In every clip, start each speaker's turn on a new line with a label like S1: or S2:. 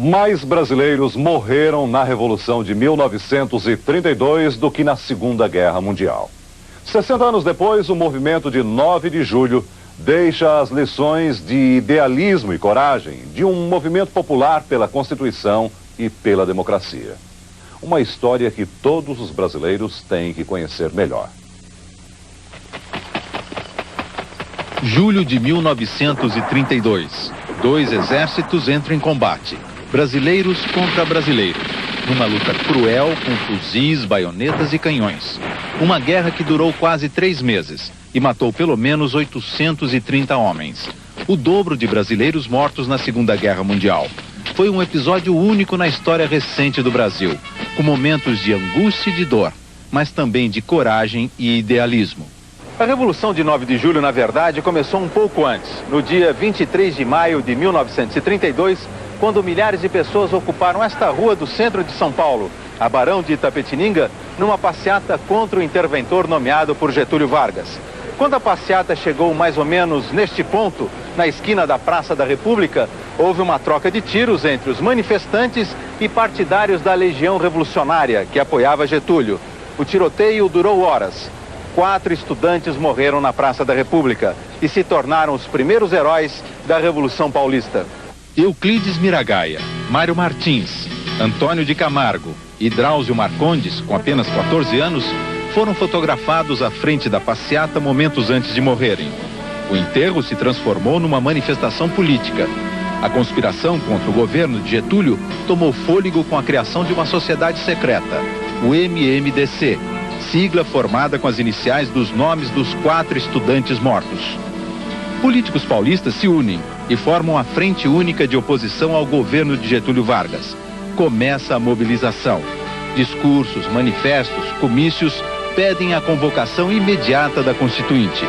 S1: Mais brasileiros morreram na Revolução de 1932 do que na Segunda Guerra Mundial. 60 anos depois, o movimento de 9 de julho deixa as lições de idealismo e coragem de um movimento popular pela Constituição e pela democracia. Uma história que todos os brasileiros têm que conhecer melhor.
S2: Julho de 1932. 2 exércitos entram em combate. Brasileiros contra brasileiros. Numa luta cruel com fuzis, baionetas e canhões. Uma guerra que durou quase 3 meses e matou pelo menos 830 homens. O dobro de brasileiros mortos na Segunda Guerra Mundial. Foi um episódio único na história recente do Brasil, com momentos de angústia e de dor, mas também de coragem e idealismo. A Revolução de 9 de julho, na verdade, começou um pouco antes, no dia 23 de maio de 1932, quando milhares de pessoas ocuparam esta rua do centro de São Paulo, a Barão de Itapetininga, numa passeata contra o interventor nomeado por Getúlio Vargas. Quando a passeata chegou mais ou menos neste ponto, na esquina da Praça da República, houve uma troca de tiros entre os manifestantes e partidários da Legião Revolucionária, que apoiava Getúlio. O tiroteio durou horas. 4 estudantes morreram na Praça da República e se tornaram os primeiros heróis da Revolução Paulista. Euclides Miragaia, Mário Martins, Antônio de Camargo e Drauzio Marcondes, com apenas 14 anos, foram fotografados à frente da passeata momentos antes de morrerem. O enterro se transformou numa manifestação política. A conspiração contra o governo de Getúlio tomou fôlego com a criação de uma sociedade secreta, o MMDC, sigla formada com as iniciais dos nomes dos 4 estudantes mortos. Políticos paulistas se unem e formam a Frente Única de Oposição ao governo de Getúlio Vargas. Começa a mobilização. Discursos, manifestos, comícios pedem a convocação imediata da Constituinte.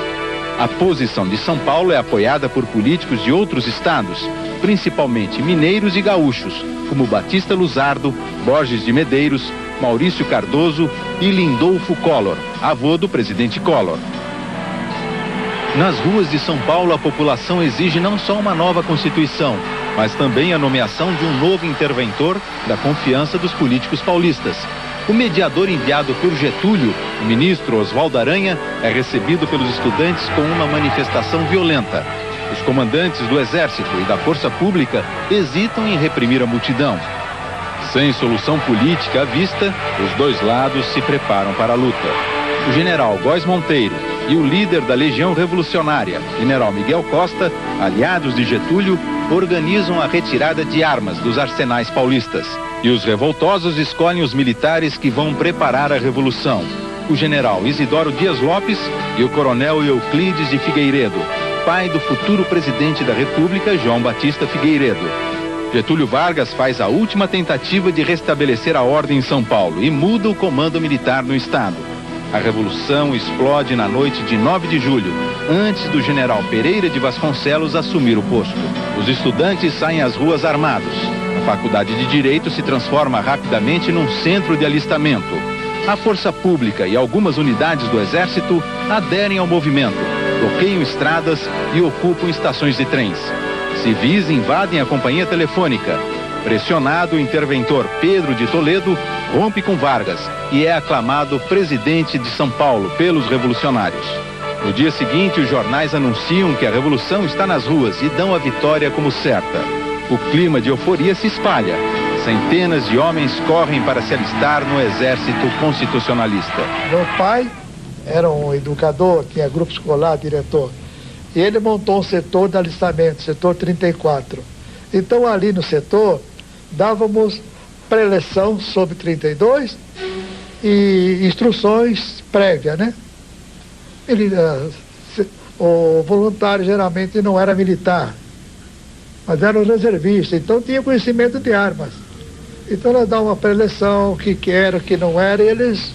S2: A posição de São Paulo é apoiada por políticos de outros estados, principalmente mineiros e gaúchos, como Batista Luzardo, Borges de Medeiros, Maurício Cardoso e Lindolfo Collor, avô do presidente Collor. Nas ruas de São Paulo, a população exige não só uma nova Constituição, mas também a nomeação de um novo interventor da confiança dos políticos paulistas. O mediador enviado por Getúlio, o ministro Oswaldo Aranha, é recebido pelos estudantes com uma manifestação violenta. Os comandantes do Exército e da Força Pública hesitam em reprimir a multidão. Sem solução política à vista, os 2 lados se preparam para a luta. O general Góes Monteiro e o líder da Legião Revolucionária, general Miguel Costa, aliados de Getúlio, organizam a retirada de armas dos arsenais paulistas. E os revoltosos escolhem os militares que vão preparar a revolução. O general Isidoro Dias Lopes e o coronel Euclides de Figueiredo, pai do futuro presidente da República, João Batista Figueiredo. Getúlio Vargas faz a última tentativa de restabelecer a ordem em São Paulo e muda o comando militar no estado. A revolução explode na noite de 9 de julho, antes do general Pereira de Vasconcelos assumir o posto. Os estudantes saem às ruas armados. A Faculdade de Direito se transforma rapidamente num centro de alistamento. A Força Pública e algumas unidades do Exército aderem ao movimento, bloqueiam estradas e ocupam estações de trens. Civis invadem a companhia telefônica. Pressionado, o interventor Pedro de Toledo rompe com Vargas e é aclamado presidente de São Paulo pelos revolucionários. No dia seguinte, os jornais anunciam que a revolução está nas ruas e dão a vitória como certa. O clima de euforia se espalha. Centenas de homens correm para se alistar no Exército Constitucionalista.
S3: Meu pai era um educador, tinha grupo escolar, diretor. E ele montou um setor de alistamento, setor 34. Então ali no setor, dávamos preleção sobre 32 e instruções prévias, né? O voluntário geralmente não era militar, mas era um reservista, então tinha conhecimento de armas. Então nós dávamos uma preleção, o que era, o que não era, e eles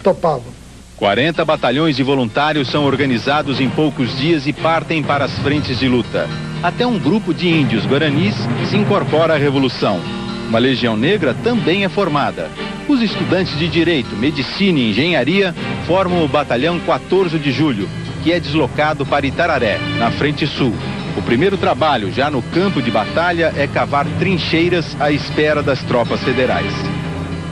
S3: topavam.
S2: 40 batalhões de voluntários são organizados em poucos dias e partem para as frentes de luta. Até um grupo de índios guaranis se incorpora à revolução. Uma legião negra também é formada. Os estudantes de Direito, Medicina e Engenharia formam o batalhão 14 de Julho, que é deslocado para Itararé, na frente sul. O primeiro trabalho, já no campo de batalha, é cavar trincheiras à espera das tropas federais.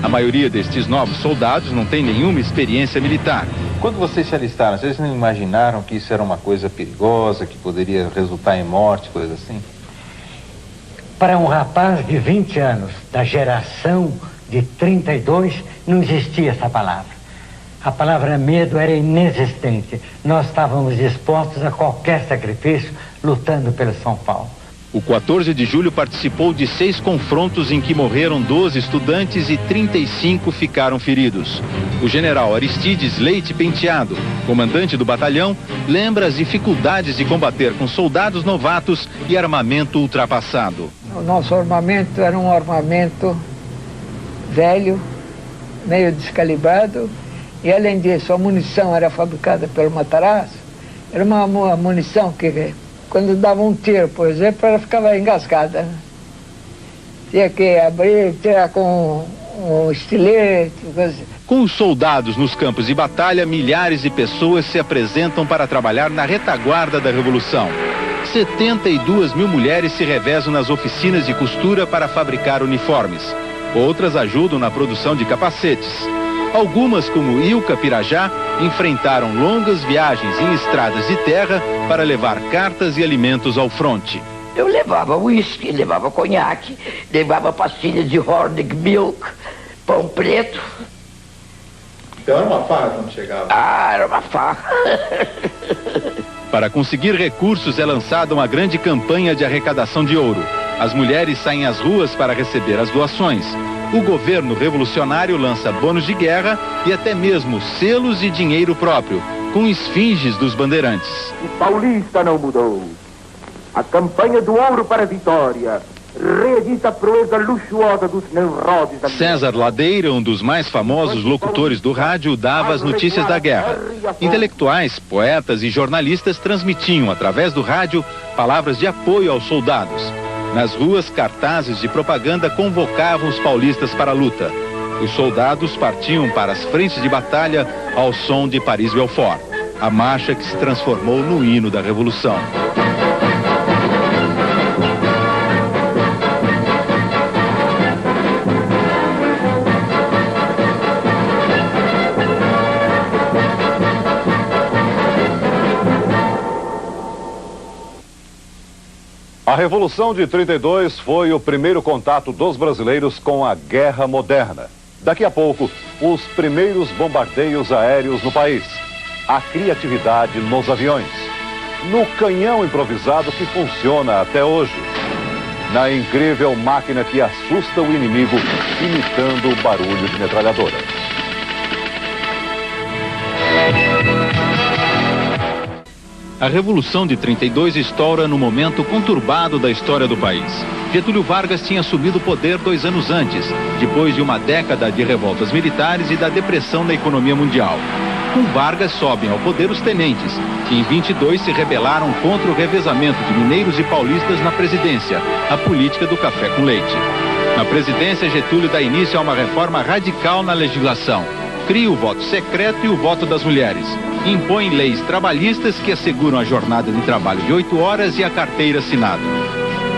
S2: A maioria destes novos soldados não tem nenhuma experiência militar. Quando vocês se alistaram, vocês não imaginaram que isso era uma coisa perigosa, que poderia resultar em morte, coisa assim?
S4: Para um rapaz de 20 anos, da geração de 32, não existia essa palavra. A palavra medo era inexistente. Nós estávamos dispostos a qualquer sacrifício, lutando pelo São Paulo.
S2: O 14 de julho participou de 6 confrontos em que morreram 12 estudantes e 35 ficaram feridos. O general Aristides Leite Penteado, comandante do batalhão, lembra as dificuldades de combater com soldados novatos e armamento ultrapassado.
S5: O nosso armamento era um armamento velho, meio descalibrado, e além disso a munição era fabricada pelo Matarazzo. Era uma munição que, quando dava um tiro, por exemplo, ela ficava engasgada. Tinha que abrir, tirar com um estilete, coisa.
S2: Com os soldados nos campos de batalha, milhares de pessoas se apresentam para trabalhar na retaguarda da Revolução. 72 mil mulheres se revezam nas oficinas de costura para fabricar uniformes. Outras ajudam na produção de capacetes. Algumas, como Ilka Pirajá, enfrentaram longas viagens em estradas de terra para levar cartas e alimentos ao fronte.
S6: Eu levava uísque, levava conhaque, levava pastilhas de Hornig Milk, pão preto.
S7: Então era uma farra quando chegava?
S6: Ah, era uma farra.
S2: Para conseguir recursos é lançada uma grande campanha de arrecadação de ouro. As mulheres saem às ruas para receber as doações. O governo revolucionário lança bônus de guerra e até mesmo selos de dinheiro próprio, com esfinges dos bandeirantes.
S8: O paulista não mudou. A campanha do ouro para a vitória reedita a proeza luxuosa dos Neurodes.
S2: César Ladeira, um dos mais famosos locutores do rádio, dava as notícias da guerra. Intelectuais, poetas e jornalistas transmitiam, através do rádio, palavras de apoio aos soldados. Nas ruas, cartazes de propaganda convocavam os paulistas para a luta. Os soldados partiam para as frentes de batalha ao som de Paris Belfort, a marcha que se transformou no hino da Revolução.
S1: A Revolução de 32 foi o primeiro contato dos brasileiros com a guerra moderna. Daqui a pouco, os primeiros bombardeios aéreos no país. A criatividade nos aviões. No canhão improvisado que funciona até hoje. Na incrível máquina que assusta o inimigo, imitando o barulho de metralhadora.
S2: A Revolução de 32 estoura no momento conturbado da história do país. Getúlio Vargas tinha assumido o poder 2 anos antes, depois de uma década de revoltas militares e da depressão da economia mundial. Com Vargas sobem ao poder os tenentes, que em 22 se rebelaram contra o revezamento de mineiros e paulistas na presidência, a política do café com leite. Na presidência, Getúlio dá início a uma reforma radical na legislação. Cria o voto secreto e o voto das mulheres. Impõe leis trabalhistas que asseguram a jornada de trabalho de 8 horas e a carteira assinada.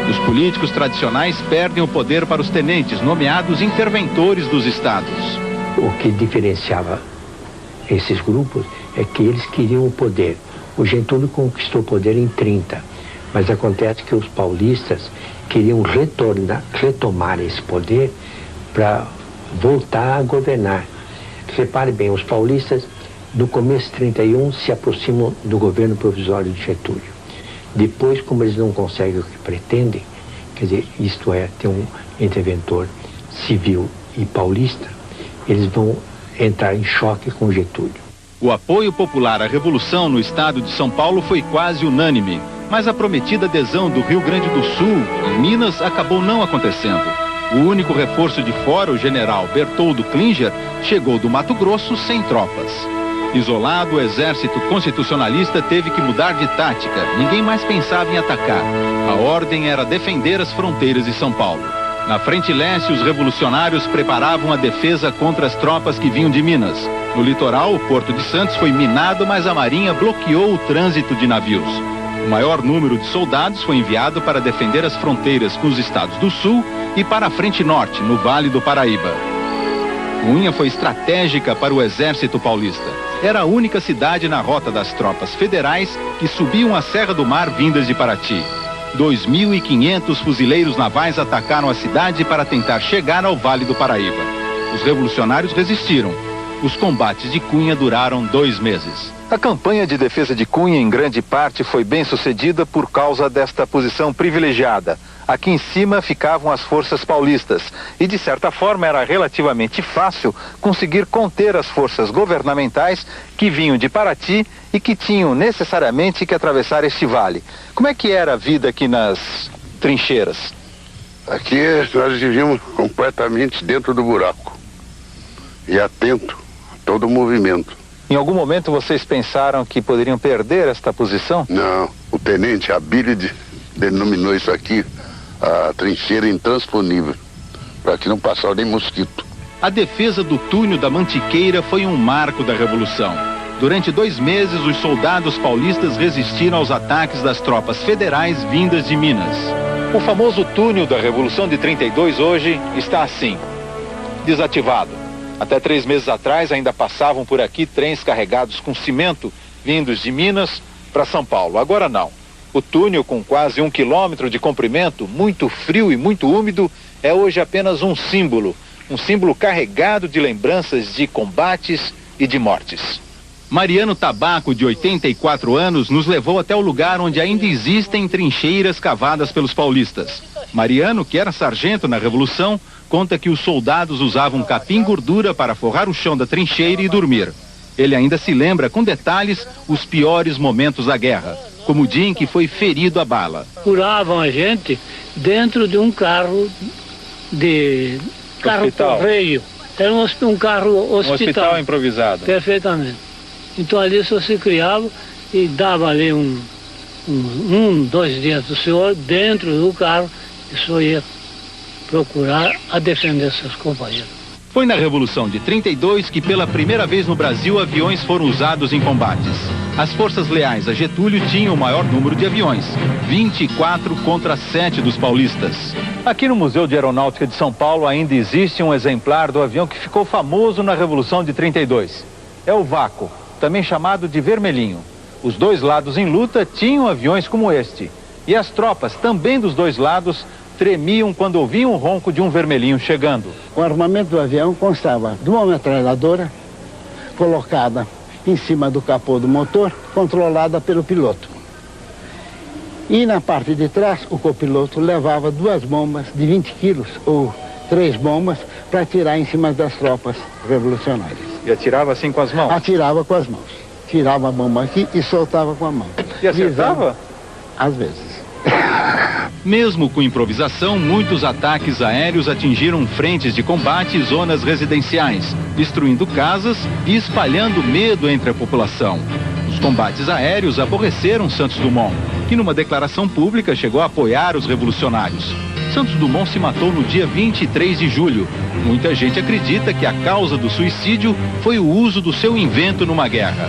S2: Os políticos tradicionais perdem o poder para os tenentes, nomeados interventores dos estados.
S9: O que diferenciava esses grupos é que eles queriam o poder. O Getúlio conquistou o poder em 30, mas acontece que os paulistas queriam retomar esse poder para voltar a governar. Repare bem, os paulistas, no começo de 31, se aproximam do governo provisório de Getúlio. Depois, como eles não conseguem o que pretendem, quer dizer, isto é, ter um interventor civil e paulista, eles vão entrar em choque com Getúlio.
S2: O apoio popular à Revolução no estado de São Paulo foi quase unânime, mas a prometida adesão do Rio Grande do Sul, em Minas, acabou não acontecendo. O único reforço de fora, o general Bertoldo Klinger, chegou do Mato Grosso sem tropas. Isolado, o exército constitucionalista teve que mudar de tática. Ninguém mais pensava em atacar. A ordem era defender as fronteiras de São Paulo. Na frente leste, os revolucionários preparavam a defesa contra as tropas que vinham de Minas. No litoral, o Porto de Santos foi minado, mas a Marinha bloqueou o trânsito de navios. O maior número de soldados foi enviado para defender as fronteiras com os estados do Sul e para a Frente Norte, no Vale do Paraíba. Cunha foi estratégica para o Exército Paulista. Era a única cidade na rota das tropas federais que subiam a Serra do Mar vindas de Paraty. 2.500 fuzileiros navais atacaram a cidade para tentar chegar ao Vale do Paraíba. Os revolucionários resistiram. Os combates de Cunha duraram 2 meses. A campanha de defesa de Cunha, em grande parte, foi bem sucedida por causa desta posição privilegiada. Aqui em cima ficavam as forças paulistas e, de certa forma, era relativamente fácil conseguir conter as forças governamentais que vinham de Paraty e que tinham necessariamente que atravessar este vale. Como é que era a vida aqui nas trincheiras?
S10: Aqui nós vivíamos completamente dentro do buraco e atento a todo o movimento.
S2: Em algum momento vocês pensaram que poderiam perder esta posição?
S10: Não, o tenente Abílide denominou isso aqui a trincheira intransponível, para que não passasse nem mosquito.
S2: A defesa do túnel da Mantiqueira foi um marco da Revolução. Durante 2 meses, os soldados paulistas resistiram aos ataques das tropas federais vindas de Minas. O famoso túnel da Revolução de 32 hoje está assim, desativado. Até 3 meses atrás ainda passavam por aqui trens carregados com cimento vindos de Minas para São Paulo. Agora não. O túnel, com quase 1 quilômetro de comprimento, muito frio e muito úmido, é hoje apenas um símbolo carregado de lembranças de combates e de mortes. Mariano Tabaco, de 84 anos, nos levou até o lugar onde ainda existem trincheiras cavadas pelos paulistas. Mariano, que era sargento na Revolução, conta que os soldados usavam capim-gordura para forrar o chão da trincheira e dormir. Ele ainda se lembra com detalhes os piores momentos da guerra, como o dia em que foi ferido a bala.
S11: Curavam a gente dentro de um carro correio. Era um carro hospital.
S2: Um hospital improvisado.
S11: Perfeitamente. Então ali só se criava e dava ali 2 dias do senhor dentro do carro e só ia procurar a defender seus companheiros.
S2: Foi na Revolução de 32 que pela primeira vez no Brasil aviões foram usados em combates. As forças leais a Getúlio tinham o maior número de aviões, 24 contra 7 dos paulistas. Aqui no Museu de Aeronáutica de São Paulo ainda existe um exemplar do avião que ficou famoso na Revolução de 32. É o Vácuo, também chamado de Vermelhinho. Os 2 lados em luta tinham aviões como este. E as tropas, também dos 2 lados, tremiam quando ouviam o ronco de um vermelhinho chegando.
S12: O armamento do avião constava de uma metralhadora colocada em cima do capô do motor, controlada pelo piloto. E na parte de trás, o copiloto levava 2 bombas de 20 quilos, ou 3 bombas, para atirar em cima das tropas revolucionárias.
S2: E atirava assim com as mãos?
S12: Atirava com as mãos. Tirava a bomba aqui e soltava com a mão.
S2: E acertava?
S12: Às vezes.
S2: Mesmo com improvisação, muitos ataques aéreos atingiram frentes de combate e zonas residenciais, destruindo casas e espalhando medo entre a população. Os combates aéreos aborreceram Santos Dumont, que numa declaração pública chegou a apoiar os revolucionários. Santos Dumont se matou no dia 23 de julho. Muita gente acredita que a causa do suicídio foi o uso do seu invento numa guerra.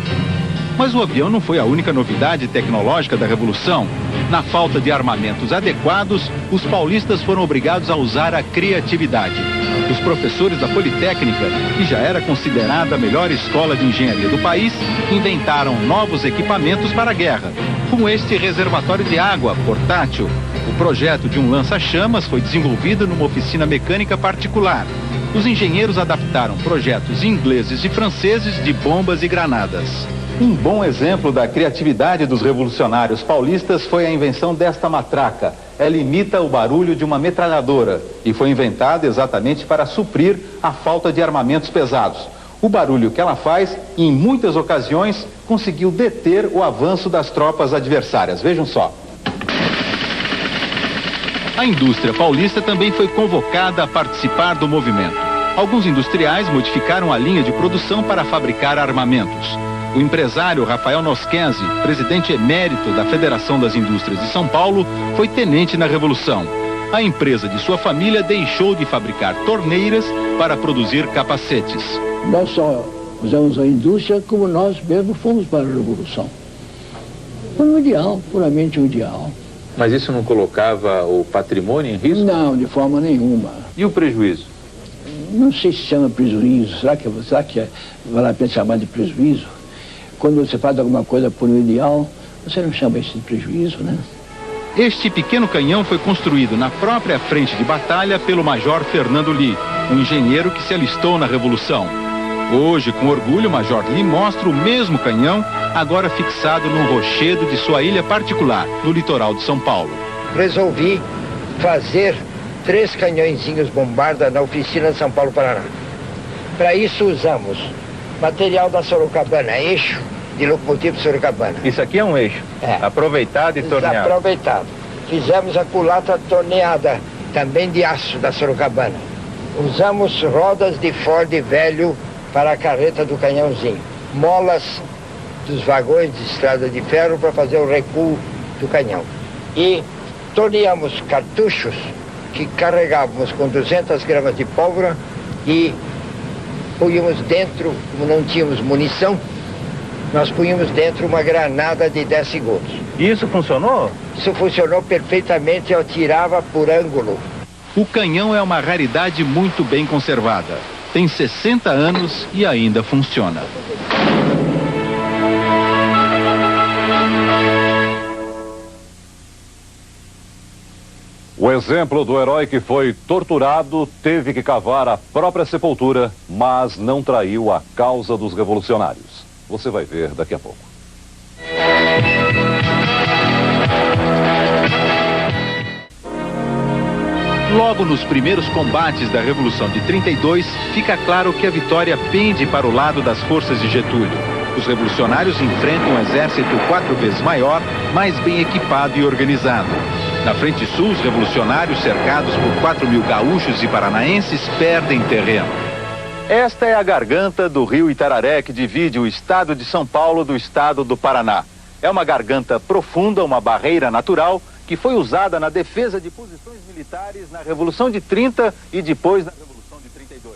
S2: Mas o avião não foi a única novidade tecnológica da Revolução. Na falta de armamentos adequados, os paulistas foram obrigados a usar a criatividade. Os professores da Politécnica, que já era considerada a melhor escola de engenharia do país, inventaram novos equipamentos para a guerra, como este reservatório de água portátil. O projeto de um lança-chamas foi desenvolvido numa oficina mecânica particular. Os engenheiros adaptaram projetos ingleses e franceses de bombas e granadas. Um bom exemplo da criatividade dos revolucionários paulistas foi a invenção desta matraca. Ela imita o barulho de uma metralhadora e foi inventada exatamente para suprir a falta de armamentos pesados. O barulho que ela faz, em muitas ocasiões, conseguiu deter o avanço das tropas adversárias. Vejam só. A indústria paulista também foi convocada a participar do movimento. Alguns industriais modificaram a linha de produção para fabricar armamentos. O empresário Rafael Noschenzi, presidente emérito da Federação das Indústrias de São Paulo, foi tenente na Revolução. A empresa de sua família deixou de fabricar torneiras para produzir capacetes.
S13: Nós só usamos a indústria como nós mesmos fomos para a Revolução. Foi um ideal, puramente um ideal.
S2: Mas isso não colocava o patrimônio em risco?
S13: Não, de forma nenhuma.
S2: E o prejuízo?
S13: Não sei se chama prejuízo. Será que vale a pena chamar de prejuízo? Quando você faz alguma coisa por um ideal, você não chama isso de prejuízo, né?
S2: Este pequeno canhão foi construído na própria frente de batalha pelo Major Fernando Lee, um engenheiro que se alistou na Revolução. Hoje, com orgulho, o Major Lee mostra o mesmo canhão, agora fixado num rochedo de sua ilha particular, no litoral de São Paulo.
S14: Resolvi fazer 3 canhõezinhos bombarda na oficina de São Paulo, Paraná. Para isso usamos material da Sorocabana, eixo de locomotiva Sorocabana.
S2: Isso aqui é um eixo?
S14: É.
S2: Aproveitado e torneado?
S14: Aproveitado. Fizemos a culatra torneada, também de aço da Sorocabana. Usamos rodas de Ford velho para a carreta do canhãozinho. Molas dos vagões de estrada de ferro para fazer o recuo do canhão. E torneamos cartuchos que carregávamos com 200 gramas de pólvora e punhamos dentro, como não tínhamos munição, nós punhamos dentro uma granada de 10 segundos.
S2: E isso funcionou?
S14: Isso funcionou perfeitamente, eu atirava por ângulo.
S2: O canhão é uma raridade muito bem conservada. Tem 60 anos e ainda funciona.
S1: O exemplo do herói que foi torturado teve que cavar a própria sepultura, mas não traiu a causa dos revolucionários. Você vai ver daqui a pouco.
S2: Logo nos primeiros combates da Revolução de 32, fica claro que a vitória pende para o lado das forças de Getúlio. Os revolucionários enfrentam um exército 4 vezes maior, mais bem equipado e organizado. Na frente sul, os revolucionários, cercados por 4.000 gaúchos e paranaenses, perdem terreno. Esta é a garganta do rio Itararé, que divide o estado de São Paulo do estado do Paraná. É uma garganta profunda, uma barreira natural, que foi usada na defesa de posições militares na Revolução de 30 e depois na Revolução de 32.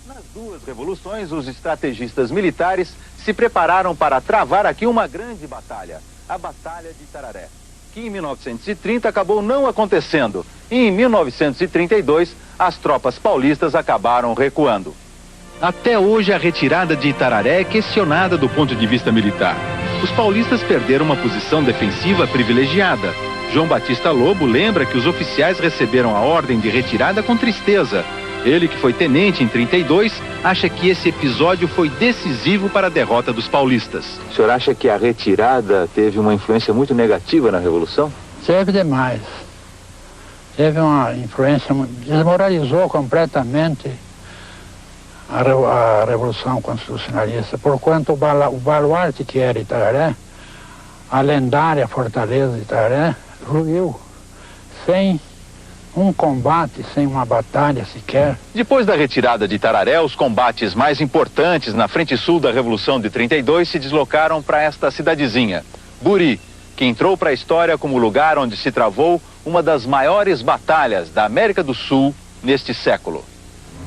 S2: Nas duas revoluções, os estrategistas militares se prepararam para travar aqui uma grande batalha, a Batalha de Itararé, que em 1930 acabou não acontecendo. E em 1932, as tropas paulistas acabaram recuando. Até hoje, a retirada de Itararé é questionada do ponto de vista militar. Os paulistas perderam uma posição defensiva privilegiada. João Batista Lobo lembra que os oficiais receberam a ordem de retirada com tristeza. Ele, que foi tenente em 32, acha que esse episódio foi decisivo para a derrota dos paulistas. O senhor acha que a retirada teve uma influência muito negativa na Revolução?
S12: Teve demais. Teve uma influência, desmoralizou completamente a Revolução Constitucionalista, porquanto o baluarte que era Itararé, a lendária fortaleza de Itararé, ruiu sem um combate, sem uma batalha sequer.
S2: Depois da retirada de Itararé, os combates mais importantes na frente sul da Revolução de 32 se deslocaram para esta cidadezinha, Buri, que entrou para a história como lugar onde se travou uma das maiores batalhas da América do Sul neste século.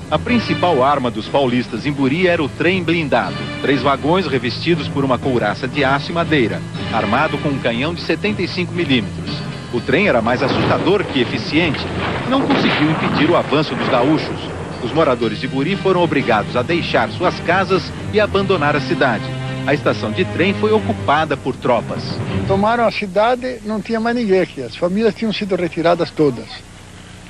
S2: A principal arma dos paulistas em Buri era o trem blindado, 3 vagões revestidos por uma couraça de aço e madeira, armado com um canhão de 75 milímetros. O trem era mais assustador que eficiente, não conseguiu impedir o avanço dos gaúchos. Os moradores de Buri foram obrigados a deixar suas casas e abandonar a cidade. A estação de trem foi ocupada por tropas.
S3: Tomaram a cidade, não tinha mais ninguém aqui, as famílias tinham sido retiradas todas.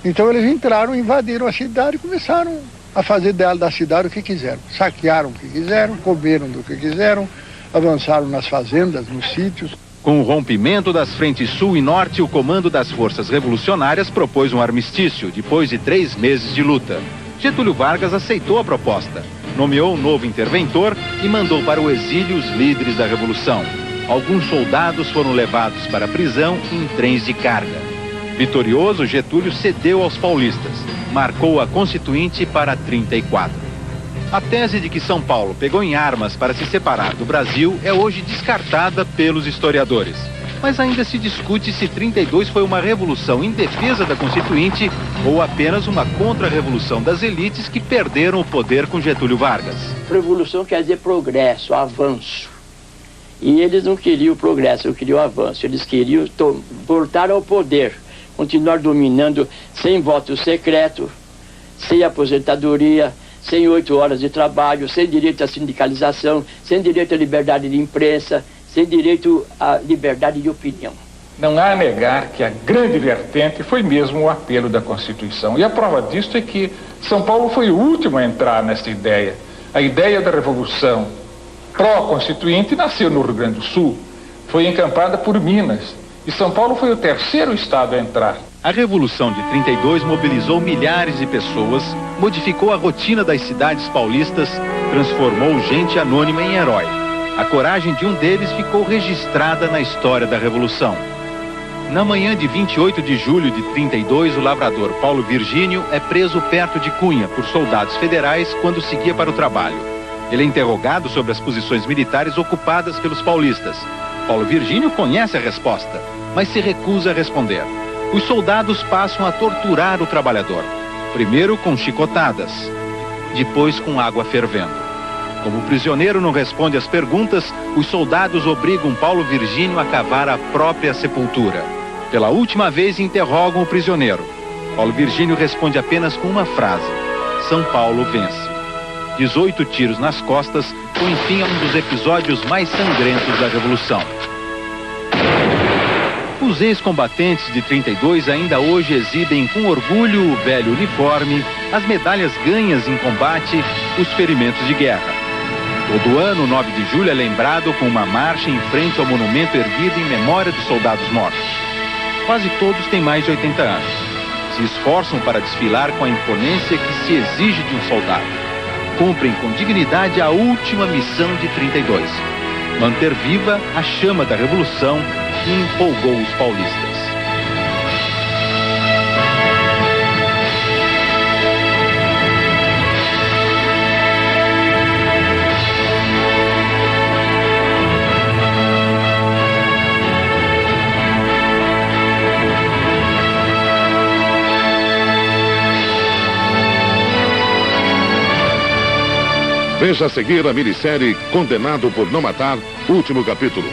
S3: Então eles entraram, invadiram a cidade e começaram a fazer da cidade o que quiseram. Saquearam o que quiseram, comeram do que quiseram, avançaram nas fazendas, nos sítios.
S2: Com o rompimento das frentes sul e norte, o comando das forças revolucionárias propôs um armistício, depois de 3 meses de luta. Getúlio Vargas aceitou a proposta, nomeou um novo interventor e mandou para o exílio os líderes da Revolução. Alguns soldados foram levados para a prisão em trens de carga. Vitorioso, Getúlio cedeu aos paulistas, marcou a Constituinte para 34. A tese de que São Paulo pegou em armas para se separar do Brasil é hoje descartada pelos historiadores. Mas ainda se discute se 32 foi uma revolução em defesa da Constituinte ou apenas uma contra-revolução das elites que perderam o poder com Getúlio Vargas.
S6: Revolução quer dizer progresso, avanço.
S13: E eles não queriam o progresso, não queriam o avanço. Eles queriam voltar ao poder, continuar dominando sem voto secreto, sem aposentadoria, sem 8 horas de trabalho, sem direito à sindicalização, sem direito à liberdade de imprensa, sem direito à liberdade de opinião.
S15: Não há a negar que a grande vertente foi mesmo o apelo da Constituição. E a prova disso é que São Paulo foi o último a entrar nessa ideia. A ideia da Revolução pró-constituinte nasceu no Rio Grande do Sul, foi encampada por Minas, e São Paulo foi o terceiro estado a entrar.
S2: A Revolução de 32 mobilizou milhares de pessoas, modificou a rotina das cidades paulistas, transformou gente anônima em herói. A coragem de um deles ficou registrada na história da Revolução. Na manhã de 28 de julho de 32, o lavrador Paulo Virgínio é preso perto de Cunha por soldados federais quando seguia para o trabalho. Ele é interrogado sobre as posições militares ocupadas pelos paulistas. Paulo Virgínio conhece a resposta, mas se recusa a responder. Os soldados passam a torturar o trabalhador, primeiro com chicotadas, depois com água fervendo. Como o prisioneiro não responde às perguntas, os soldados obrigam Paulo Virgínio a cavar a própria sepultura. Pela última vez interrogam o prisioneiro. Paulo Virgínio responde apenas com uma frase: São Paulo vence. 18 tiros nas costas põem fim a um dos episódios mais sangrentos da Revolução. Os ex-combatentes de 32 ainda hoje exibem com orgulho o velho uniforme, as medalhas ganhas em combate, os ferimentos de guerra. Todo ano, 9 de julho é lembrado com uma marcha em frente ao monumento erguido em memória dos soldados mortos. Quase todos têm mais de 80 anos. Se esforçam para desfilar com a imponência que se exige de um soldado. Cumprem com dignidade a última missão de 32. Manter viva a chama da Revolução que empolgou os paulistas.
S16: Veja a seguir a minissérie Condenado por Não Matar, último capítulo.